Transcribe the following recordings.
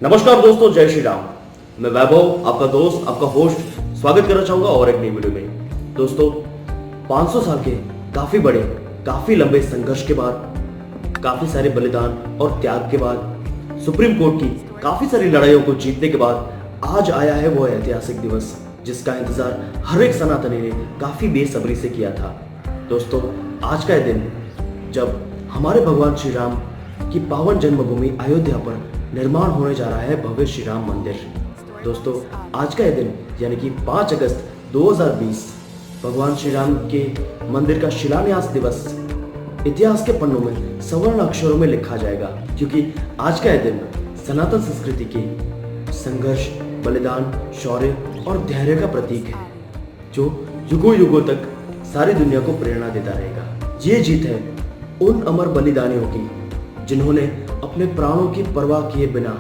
नमस्कार दोस्तों, जय श्री राम। मैं वैभव, आपका दोस्त, आपका होस्ट स्वागत करना चाहूंगा और एक नई वीडियो में। दोस्तों, 500 साल के काफी बड़े, काफी लंबे संघर्ष के बाद, काफी सारे बलिदान और त्याग के बाद, सुप्रीम कोर्ट की काफी सारी लड़ाइयों को जीतने के बाद आज आया है वो ऐतिहासिक दिवस जिसका इंतजार हर एक सनातनी ने काफी बेसब्री से किया था। दोस्तों, आज का यह दिन जब हमारे भगवान श्री राम की पावन जन्मभूमि अयोध्या पर निर्माण होने जा रहा है भव्य श्री राम मंदिर। दोस्तों, आज का यह दिन यानी कि 5 अगस्त 2020 भगवान श्री राम के मंदिर का शिलान्यास दिवस इतिहास के पन्नों में स्वर्ण अक्षरों में लिखा जाएगा, क्योंकि आज का यह दिन सनातन संस्कृति के संघर्ष, बलिदान, शौर्य और धैर्य का प्रतीक है, जो युगों युगों तक सारी दुनिया को प्रेरणा देता रहेगा। ये जीत है उन अमर बलिदानियों की जिन्होंने अपने प्राणों की परवाह किए बिना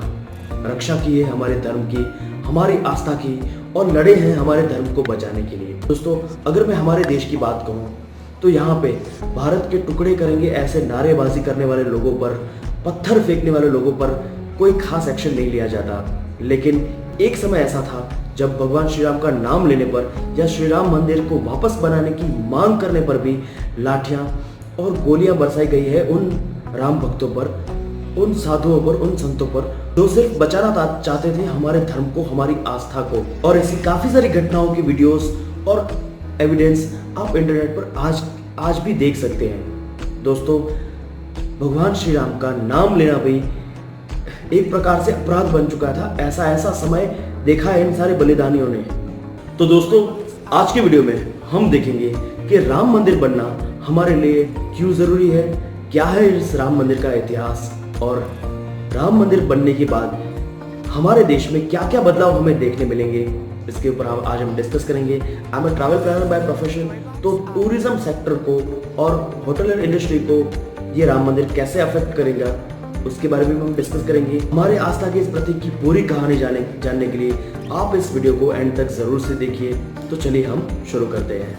रक्षा की है हमारे धर्म की, हमारी आस्था की, और लड़े हैं हमारे धर्म को बचाने के लिए। दोस्तों, अगर मैं हमारे देश की बात कहूँ तो यहाँ पे भारत के टुकड़े करेंगे ऐसे नारेबाजी करने वाले लोगों पर, पत्थर फेंकने वाले लोगों पर कोई खास एक्शन नहीं लिया जाता। लेकिन एक समय ऐसा था जब भगवान श्री राम का नाम लेने पर या श्री राम मंदिर को वापस बनाने की मांग करने पर भी लाठियां और गोलियां बरसाई गई है उन राम भक्तों पर, उन साधुओं पर, उन संतों पर जो सिर्फ बचाना चाहते थे हमारे धर्म को, हमारी आस्था को। और ऐसी काफी सारी घटनाओं की वीडियोस और एविडेंस आप इंटरनेट पर आज भी देख सकते हैं। दोस्तों, भगवान श्री राम का नाम लेना भी एक प्रकार से अपराध बन चुका था। ऐसा समय देखा है इन सारे बलिदानियों ने। तो दोस्तों, आज के वीडियो में हम देखेंगे कि राम मंदिर बनना हमारे लिए क्यों जरूरी है, क्या है इस राम मंदिर का इतिहास, और राम मंदिर बनने के बाद हमारे देश में क्या क्या बदलाव हमें देखने मिलेंगे, इसके ऊपर आज हम डिस्कस करेंगे। I am a travel planner by profession, तो टूरिज्म सेक्टर को और होटल एंड इंडस्ट्री को ये राम मंदिर कैसे अफेक्ट करेगा उसके बारे में हम डिस्कस करेंगे। हमारे आस्था के इस प्रतीक की पूरी कहानी जानने के लिए आप इस वीडियो को एंड तक जरूर से देखिए। तो चलिए हम शुरू करते हैं।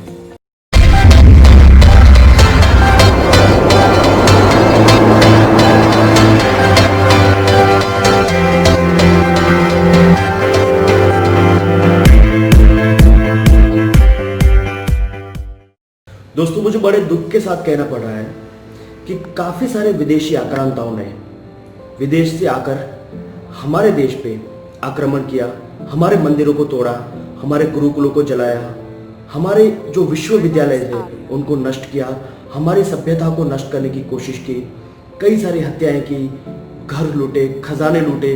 दोस्तों, मुझे बड़े दुख के साथ कहना पड़ रहा है कि काफी सारे विदेशी आक्रांताओं ने विदेश से आकर हमारे देश पे आक्रमण किया, हमारे मंदिरों को तोड़ा, हमारे गुरुकुलों को जलाया, हमारे जो विश्वविद्यालय थे उनको नष्ट किया, हमारी सभ्यता को नष्ट करने की कोशिश की, कई सारी हत्याएं की, घर लूटे, खजाने लूटे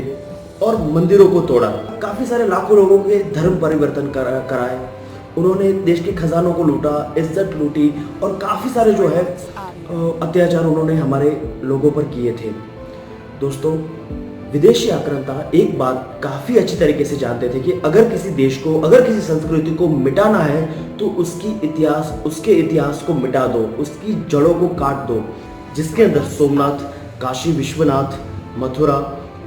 और मंदिरों को तोड़ा। काफी सारे लाखों लोगों के धर्म परिवर्तन कराए। उन्होंने देश के खजानों को लूटा, इज्जत लूटी और काफी सारे जो है अत्याचार उन्होंने हमारे लोगों पर किए थे। दोस्तों, विदेशी आक्रांता एक बात काफी अच्छी तरीके से जानते थे कि अगर किसी देश को, अगर किसी संस्कृति को मिटाना है तो उसके इतिहास को मिटा दो, उसकी जड़ों को काट दो, जिसके अंदर सोमनाथ, काशी विश्वनाथ, मथुरा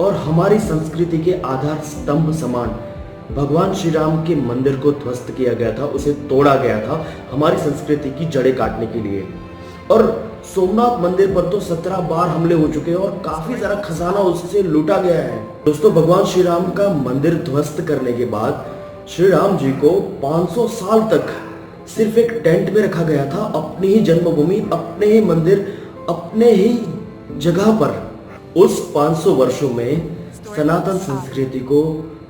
और हमारी संस्कृति के आधार स्तंभ समान भगवान श्री राम के मंदिर को ध्वस्त किया गया था, उसे तोड़ा गया था हमारी संस्कृति की जड़ें काटने के लिए। और सोमनाथ मंदिर पर तो 17 बार हमले हो चुके हैं और काफी सारा खजाना उससे लूटा गया है। दोस्तों, भगवान श्री राम का मंदिर ध्वस्त करने के बाद श्री राम जी को 500 साल तक सिर्फ एक टेंट में रखा गया था, अपनी ही जन्मभूमि, अपने ही मंदिर, अपने ही जगह पर। उस 500 वर्षों में सनातन संस्कृति को,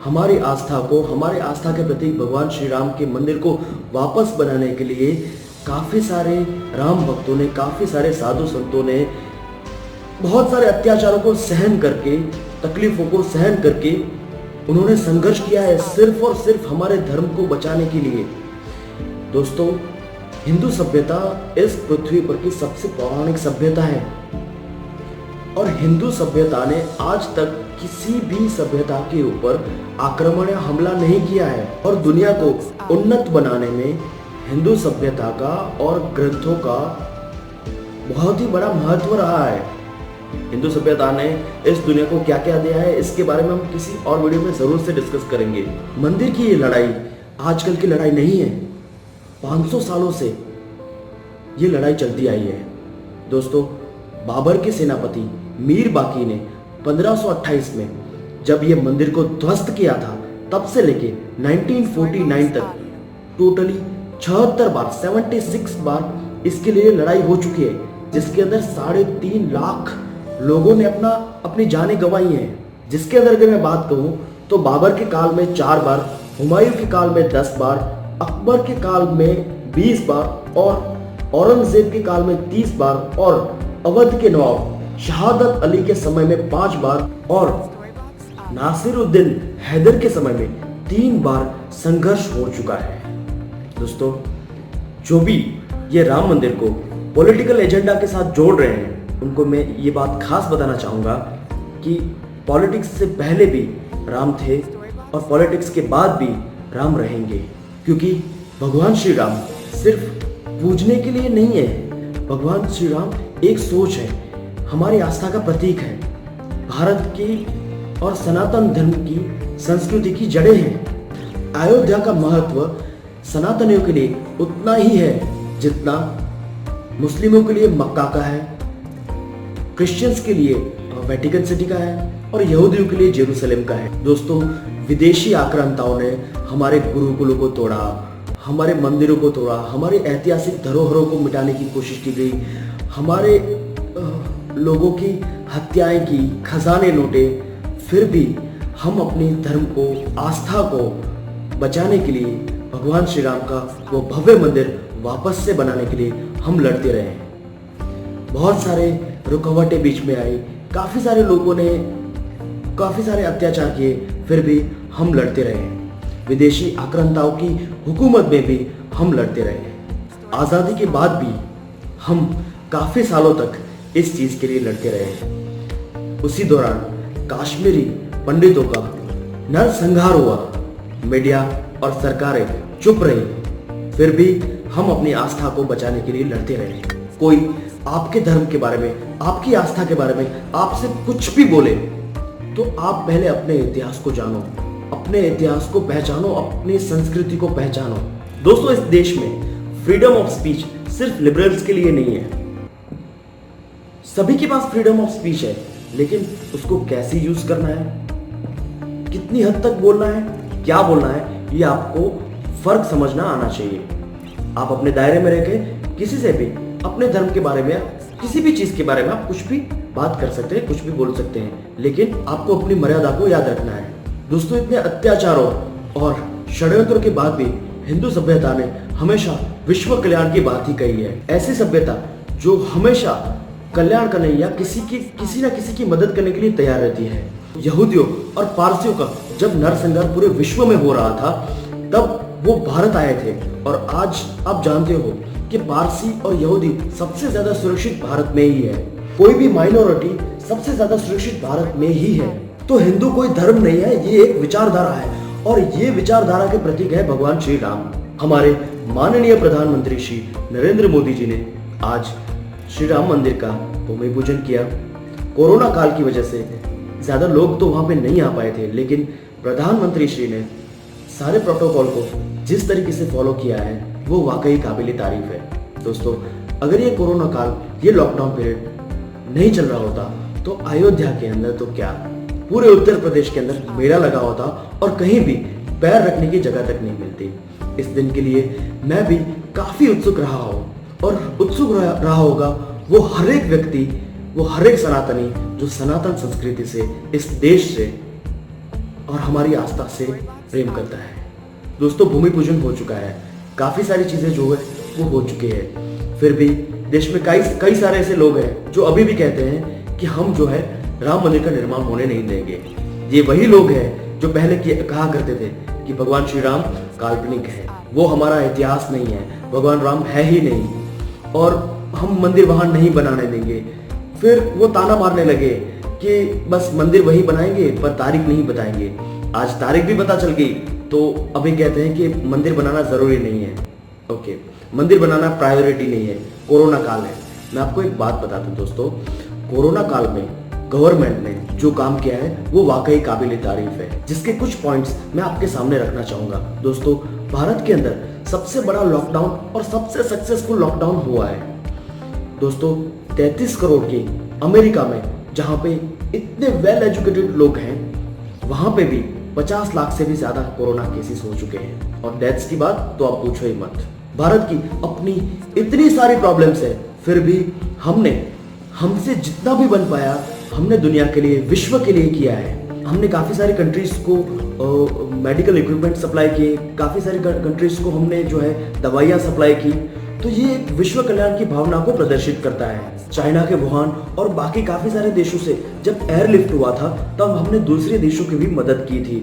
हमारी आस्था को, हमारे आस्था के प्रतीक भगवान श्री राम के मंदिर को वापस बनाने के लिए काफी सारे राम भक्तों ने, काफी सारे साधु संतों ने बहुत सारे अत्याचारों को सहन करके, तकलीफों को सहन करके उन्होंने संघर्ष किया है सिर्फ और सिर्फ हमारे धर्म को बचाने के लिए। दोस्तों, हिंदू सभ्यता इस पृथ्वी पर की सबसे पौराणिक सभ्यता है और हिंदू सभ्यता ने आज तक किसी भी सभ्यता के ऊपर आक्रमण या हमला नहीं किया है। और दुनिया को उन्नत बनाने में हिंदू सभ्यता का और ग्रंथों का बहुत ही बड़ा महत्व रहा है। हिंदू सभ्यता ने इस दुनिया को क्या क्या दिया है, इसके बारे में हम किसी और वीडियो में जरूर से डिस्कस करेंगे। मंदिर की ये लड़ाई आजकल की लड़ाई नहीं है, 500 सालों से ये लड़ाई चलती आई है। दोस्तों, बाबर के सेनापति मीर बाकी ने 1528 में जब ये मंदिर को ध्वस्त किया था तब से लेके 1949 तक टोटली 76 बार 76 बार इसके लिए लड़ाई हो चुकी है, जिसके अंदर 3.5 लाख लोगों ने अपनी जानें गंवाई हैं। जिसके अंदर अगर मैं बात कहूँ तो बाबर के काल में 4 बार, हुमायूं के काल में 10 बार, अकबर के काल में 20 बार और औरंगजेब के काल में 30 बार और अवध के नवाब शहादत अली के समय में 5 बार और नासिरुद्दीन हैदर के समय में 3 बार संघर्ष हो चुका है। दोस्तों, जो भी ये राम मंदिर को पॉलिटिकल एजेंडा के साथ जोड़ रहे हैं उनको मैं ये बात खास बताना चाहूँगा कि पॉलिटिक्स से पहले भी राम थे और पॉलिटिक्स के बाद भी राम रहेंगे, क्योंकि भगवान श्री राम सिर्फ पूजने के लिए नहीं है। भगवान श्री राम एक सोच है, हमारी आस्था का प्रतीक है, भारत की और सनातन धर्म की संस्कृति की जड़ें हैं। अयोध्या का महत्व सनातनियों के लिए उतना ही है जितना मुस्लिमों के लिए मक्का का है, क्रिश्चियंस के लिए वेटिकन सिटी का है और यहूदियों के लिए जेरूसलम का है। दोस्तों, विदेशी आक्रांताओं ने हमारे गुरुकुलों को तोड़ा, हमारे मंदिरों को तोड़ा, हमारे ऐतिहासिक धरोहरों को मिटाने की कोशिश की गई, हमारे लोगों की हत्याएं की, खजाने लूटे, फिर भी हम अपने धर्म को, आस्था को बचाने के लिए भगवान श्री राम का वो भव्य मंदिर वापस से बनाने के लिए हम लड़ते रहे। बहुत सारे रुकावटें बीच में आई, काफ़ी सारे लोगों ने काफ़ी सारे अत्याचार किए, फिर भी हम लड़ते रहे। विदेशी आक्रांताओं की हुकूमत में भी हम लड़ते रहे। आज़ादी के बाद भी हम काफ़ी सालों तक इस चीज़ के लिए लड़ते रहे। उसी दौरान कश्मीरी पंडितों का नरसंहार हुआ, मीडिया और सरकारें चुप रही, फिर भी हम अपनी आस्था को बचाने के लिए लड़ते रहे। कोई आपके धर्म के बारे में, आपकी आस्था के बारे में आपसे कुछ भी बोले तो आप पहले अपने इतिहास को जानो, अपने इतिहास को पहचानो, अपनी संस्कृति को पहचानो। दोस्तों, इस देश में फ्रीडम ऑफ स्पीच सिर्फ लिबरल्स के लिए नहीं है। सभी के पास फ्रीडम ऑफ स्पीच है, लेकिन उसको कैसे यूज करना है, कितनी हद तक बोलना है, क्या बोलना है, ये आपको फर्क समझना आना चाहिए। आप अपने दायरे में रहकर किसी से भी अपने धर्म के बारे में, किसी भी चीज के बारे में आप कुछ भी बात कर सकते हैं, कुछ भी बोल सकते हैं, लेकिन आपको अपनी मर्यादा को याद रखना है। दोस्तों, इतने अत्याचारों और षड्यंत्रों के बाद भी हिंदू सभ्यता ने हमेशा विश्व कल्याण की बात ही कही है। ऐसी सभ्यता जो हमेशा कल्याण करने या किसी ना किसी की मदद करने के लिए तैयार रहती है। यहूदियों और पारसियों का जब नरसंहार पूरे विश्व में हो रहा था तब वो भारत आए थे, और आज आप जानते हो कि पारसी और यहूदी सबसे ज्यादा सुरक्षित भारत में ही है। कोई भी माइनॉरिटी सबसे ज्यादा सुरक्षित भारत में ही है। तो हिंदू कोई धर्म नहीं है, ये एक विचारधारा है, और ये विचारधारा के प्रतीक है भगवान श्री राम। हमारे माननीय प्रधानमंत्री श्री नरेंद्र मोदी जी ने आज श्री राम मंदिर का भूमि पूजन किया। कोरोना काल की वजह से ज्यादा लोग तो वहां पे नहीं आ पाए थे, लेकिन प्रधानमंत्री श्री ने सारे प्रोटोकॉल को जिस तरीके से फॉलो किया है वो वाकई काबिल तारीफ है। दोस्तों, अगर ये कोरोना काल, ये लॉकडाउन पीरियड नहीं चल रहा होता तो अयोध्या के अंदर तो क्या, पूरे उत्तर प्रदेश के अंदर मेला लगा होता और कहीं भी पैर रखने की जगह तक नहीं मिलती। इस दिन के लिए मैं भी काफी उत्सुक रहा हूँ, और उत्सुक रहा होगा वो हर एक व्यक्ति, वो हर एक सनातनी जो सनातन संस्कृति से, इस देश से और हमारी आस्था से प्रेम करता है। दोस्तों, भूमि पूजन हो चुका है, काफी सारी चीजें जो है वो हो चुकी है, फिर भी देश में कई सारे ऐसे लोग हैं जो अभी भी कहते हैं कि हम जो है राम मंदिर का निर्माण होने नहीं देंगे। ये वही लोग हैं जो पहले कहा करते थे कि भगवान श्री राम काल्पनिक है, वो हमारा इतिहास नहीं है, भगवान राम है ही नहीं और हम मंदिर वहां नहीं बनाने देंगे। फिर वो ताना मारने लगे कि बस मंदिर वही बनाएंगे पर तारीख नहीं बताएंगे। आज तारीख भी पता चल गई तो अभी कहते हैं कि मंदिर बनाना जरूरी नहीं है। ओके, मंदिर बनाना प्रायोरिटी नहीं है, कोरोना काल है। मैं आपको एक बात बता दूं दोस्तों, कोरोना काल में गवर्नमेंट ने जो काम किया है वो वाकई काबिल तारीफ है, जिसके कुछ पॉइंट्स मैं आपके सामने रखना चाहूंगा। दोस्तों, भारत के अंदर सबसे बड़ा लॉकडाउन और सबसे सक्सेसफुल लॉकडाउन हुआ है। दोस्तों, 33 करोड़ की अमेरिका में, जहां पे इतने वेल एजुकेटेड लोग हैं, वहां पे भी 50 लाख से भी ज्यादा कोरोना केसेस हो चुके हैं और डेथ्स की बात तो आप पूछो ही मत। भारत की अपनी इतनी सारी प्रॉब्लम्स है, फिर भी हमसे जितना भी बन पाया हमने दुनिया के लिए, विश्व के लिए किया है। हमने काफ़ी सारी कंट्रीज को मेडिकल इक्विपमेंट सप्लाई किए, काफ़ी सारी कंट्रीज को हमने जो है दवाइयाँ सप्लाई की। तो ये एक विश्व कल्याण की भावना को प्रदर्शित करता है। चाइना के वुहान और बाकी काफ़ी सारे देशों से जब एयरलिफ्ट हुआ था तब हमने दूसरे देशों की भी मदद की थी।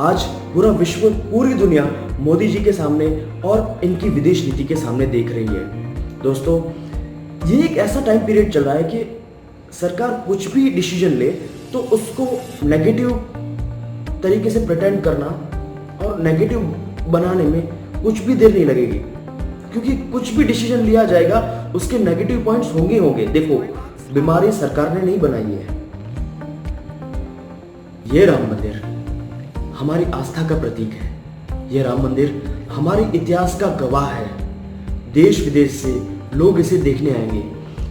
आज पूरा विश्व, पूरी दुनिया मोदी जी के सामने और इनकी विदेश नीति के सामने देख रही है। दोस्तों, ये एक ऐसा टाइम पीरियड चल रहा है कि सरकार कुछ भी डिसीजन ले तो उसको नेगेटिव तरीके से प्रिटेंड करना और नेगेटिव बनाने में कुछ भी देर नहीं लगेगी, क्योंकि कुछ भी डिसीजन लिया जाएगा उसके नेगेटिव पॉइंट्स होंगे। देखो, बीमारी सरकार ने नहीं बनाई है। ये राम मंदिर हमारी आस्था का प्रतीक है। ये राम मंदिर हमारे इतिहास का गवाह है। देश विदेश से लोग इसे देखने आएंगे।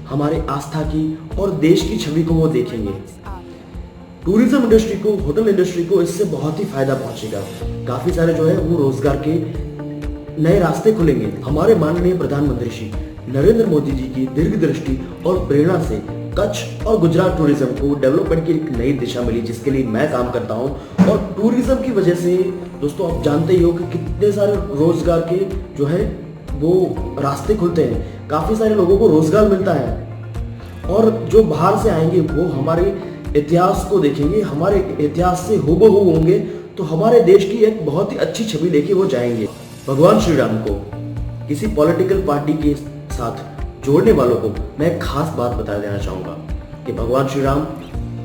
हमारे आस्था की और देश की छवि को वो देखेंगे। टूरिज्म इंडस्ट्री को, होटल इंडस्ट्री को इससे बहुत ही फायदा पहुंचेगा। काफी सारे जो है वो रोजगार के नए रास्ते खुलेंगे। हमारे माननीय प्रधानमंत्री श्री नरेंद्र मोदी जी की दीर्घ दृष्टि और प्रेरणा से कच्छ और गुजरात टूरिज्म को डेवलपमेंट की एक नई दिशा मिली, जिसके लिए मैं काम करता हूं। और टूरिज्म की वजह से दोस्तों आप जानते ही हो कि कितने सारे रोजगार के जो है वो रास्ते खुलते हैं, काफी सारे लोगों को रोजगार मिलता है। और जो बाहर से आएंगे वो हमारे इतिहास को देखेंगे, हमारे इतिहास से हूबहू होंगे, तो हमारे देश की एक बहुत ही अच्छी छवि लेके वो जाएंगे। भगवान श्री राम को किसी पॉलिटिकल पार्टी के साथ जोड़ने वालों को मैं एक खास बात बता देना चाहूंगा कि भगवान श्री राम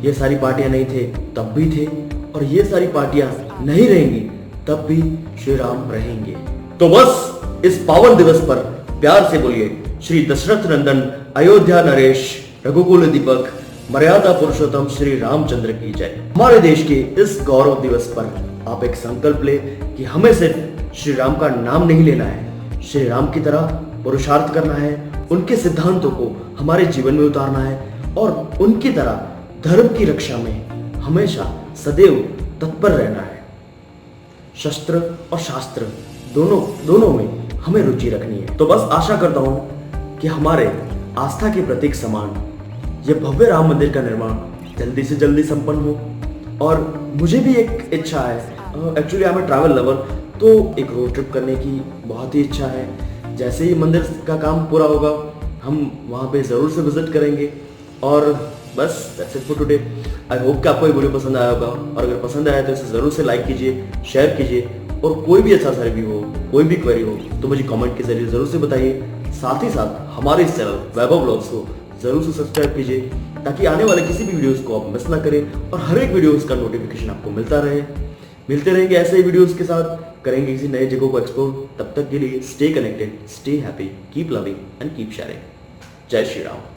ये सारी पार्टियां नहीं थे तब भी थे, और ये सारी पार्टियां नहीं रहेंगी तब भी श्री राम रहेंगे। तो बस इस पावन दिवस पर प्यार से बोलिए श्री दशरथ नंदन अयोध्या नरेश रघुकुल दीपक मर्यादा पुरुषोत्तम श्री रामचंद्र की जय। हमारे देश के इस गौरव दिवस पर आप एक संकल्प ले कि हमें सिर्फ श्री राम का नाम नहीं लेना है, श्री राम की तरह पुरुषार्थ करना है, उनके सिद्धांतों को हमारे जीवन में उतारना है और उनकी तरह धर्म की रक्षा में हमेशा सदैव तत्पर रहना है। शस्त्र और शास्त्र दोनों में हमें रुचि रखनी है। तो बस आशा करता हूं कि हमारे आस्था के प्रतीक समान ये भव्य राम मंदिर का निर्माण जल्दी से जल्दी संपन्न हो। और मुझे भी एक इच्छा है, actually I am a travel lover, तो एक रोड ट्रिप करने की बहुत ही इच्छा है। जैसे ही मंदिर का काम पूरा होगा हम वहाँ पे ज़रूर से विजिट करेंगे। और बस that's it for today. I hope कि आपको ये वीडियो पसंद आया होगा, और अगर पसंद आया तो इसे ज़रूर से लाइक कीजिए, शेयर कीजिए, और कोई भी अच्छा सा रिव्यू हो, कोई भी क्वेरी हो तो मुझे कमेंट के जरिए ज़रूर से बताइए। साथ ही साथ हमारे इस चैनल वैभव व्लॉग्स को जरूर से सब्सक्राइब कीजिए ताकि आने वाले किसी भी वीडियोस को आप मिस ना करें और हर एक वीडियोस का नोटिफिकेशन आपको मिलता रहे। मिलते रहेंगे ऐसे ही वीडियोस के साथ, करेंगे किसी नए जगह को एक्सप्लोर। तब तक के लिए stay connected, stay happy, keep loving and keep sharing. जय श्री राम।